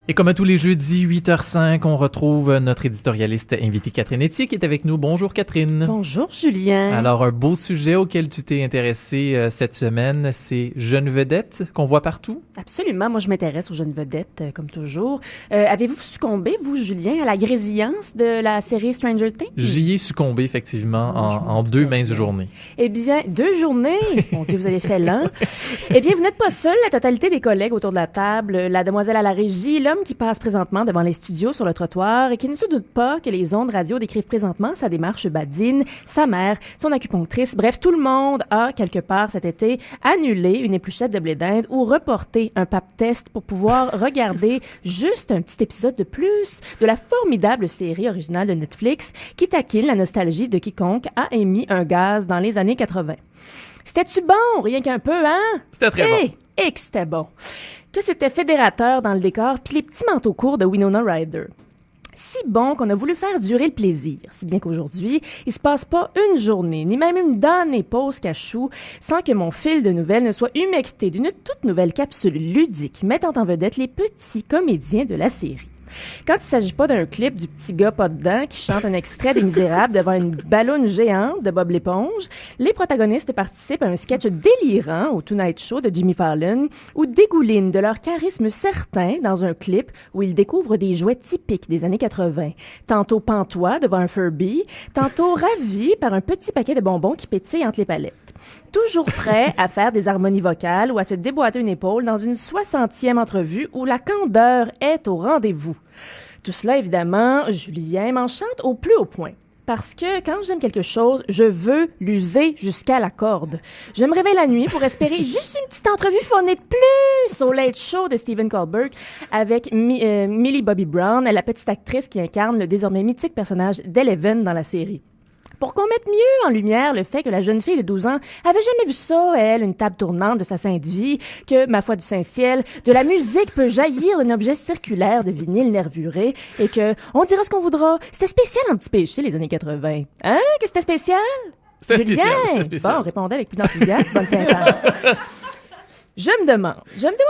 Et comme à tous les jeudis, 8h05, on retrouve notre éditorialiste invitée Catherine Etier qui est avec nous. Bonjour Catherine. Bonjour Julien. Alors, un beau sujet auquel tu t'es intéressée cette semaine, c'est jeunes vedettes qu'on voit partout. Absolument. Moi, je m'intéresse aux jeunes vedettes, comme toujours. Avez-vous succombé, vous, Julien, à la grésillance de la série Stranger Things? J'y ai succombé, effectivement, en 2 minces journées. Eh bien, 2 journées? Mon Dieu, vous avez fait l'un. Eh bien, vous n'êtes pas seul. La totalité des collègues autour de la table, la demoiselle à la régie, l'homme qui passe présentement devant les studios sur le trottoir et qui ne se doute pas que les ondes radio décrivent présentement sa démarche badine, sa mère, son acupunctrice, bref, tout le monde a, quelque part cet été, annulé une épluchette de blé d'Inde ou reporté un pap test pour pouvoir regarder juste un petit épisode de plus de la formidable série originale de Netflix qui taquine la nostalgie de quiconque a émis un gaz dans les années 80. C'était-tu bon? Rien qu'un peu, hein? C'était très bon. Et que c'était bon. Que c'était fédérateur dans le décor, puis les petits manteaux courts de Winona Ryder. Si bon qu'on a voulu faire durer le plaisir, si bien qu'aujourd'hui, il se passe pas une journée, ni même une damnée pause cachou, sans que mon fil de nouvelles ne soit humecté d'une toute nouvelle capsule ludique mettant en vedette les petits comédiens de la série. Quand il s'agit pas d'un clip du petit gars pas dedans qui chante un extrait des Misérables devant une ballonne géante de Bob l'éponge, les protagonistes participent à un sketch délirant au Tonight Show de Jimmy Fallon ou dégoulinent de leur charisme certain dans un clip où ils découvrent des jouets typiques des années 80. Tantôt pantois devant un Furby, tantôt ravis par un petit paquet de bonbons qui pétille entre les palettes. Toujours prêts à faire des harmonies vocales ou à se déboîter une épaule dans une 60e entrevue où la candeur est au rendez-vous. Tout cela, évidemment, Julien m'enchante au plus haut point. Parce que quand j'aime quelque chose, je veux l'user jusqu'à la corde. Je me réveille la nuit pour espérer juste une petite entrevue phonée de plus au Late Show de Stephen Colbert avec Millie Bobby Brown, la petite actrice qui incarne le désormais mythique personnage d'Eleven dans la série. Pour qu'on mette mieux en lumière le fait que la jeune fille de 12 ans avait jamais vu ça, elle, une table tournante de sa sainte vie, que, ma foi du Saint-Ciel, de la musique peut jaillir un objet circulaire de vinyle nervuré et que, on dira ce qu'on voudra, c'était spécial un petit péché les années 80. Hein? Que c'était spécial? C'était spécial. Bon, répondait avec plus d'enthousiasme, bonne synthèse. Je me demande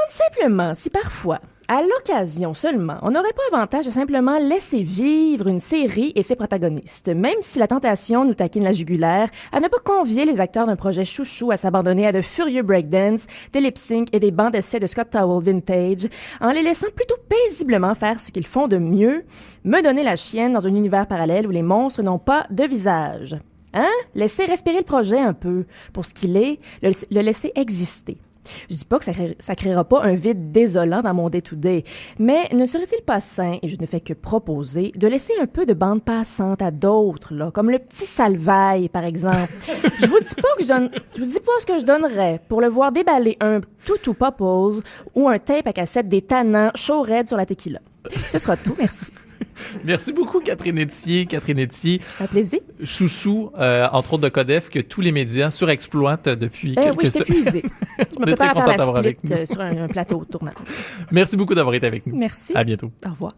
simplement si parfois, à l'occasion seulement, on n'aurait pas avantage à simplement laisser vivre une série et ses protagonistes, même si la tentation nous taquine la jugulaire, à ne pas convier les acteurs d'un projet chouchou à s'abandonner à de furieux breakdance, des lip-sync et des bancs d'essais de Scott Towell vintage, en les laissant plutôt paisiblement faire ce qu'ils font de mieux, me donner la chienne dans un univers parallèle où les monstres n'ont pas de visage. Hein? Laisser respirer le projet un peu, pour ce qu'il est, le laisser exister. Je dis pas que ça créera pas un vide désolant dans mon day-to-day, mais ne serait-il pas sain, et je ne fais que proposer, de laisser un peu de bande passante à d'autres, là, comme le petit Salvaille, par exemple. Je vous dis pas ce que je donnerais pour le voir déballer un Tutu Popples ou un tape à cassette des tannants chaud raide sur la tequila. Ce sera tout, merci. Merci beaucoup, Catherine Etier. Un plaisir. Chouchou, entre autres de Codef, que tous les médias surexploitent depuis quelques Oui, je t'ai épuisé. Je me prépare à faire la split sur un plateau tournant. Merci beaucoup d'avoir été avec nous. Merci. À bientôt. Au revoir.